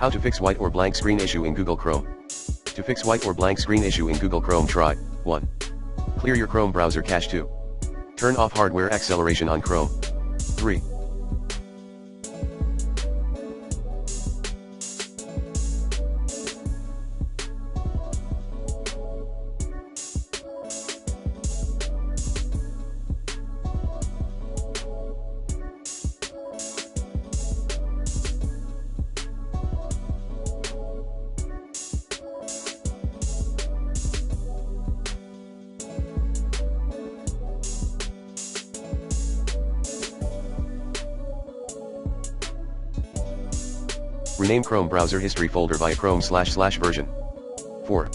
How to fix white or blank screen issue in Google Chrome. To fix white or blank screen issue in Google Chrome, try 1. Clear your Chrome browser cache. 2. Turn off hardware acceleration on Chrome. 3. Rename Chrome browser history folder via Chrome//version. 4.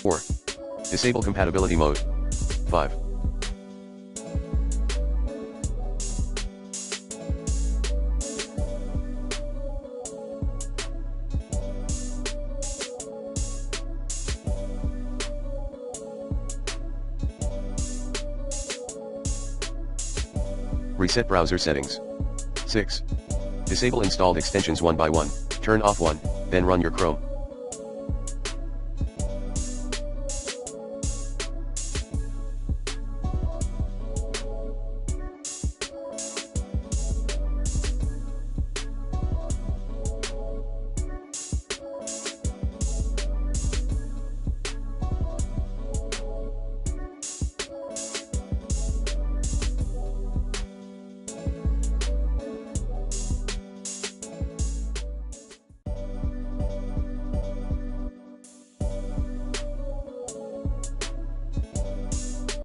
Or disable compatibility mode. 5. Reset browser settings. 6. Disable installed extensions one by one, turn off one, then run your Chrome.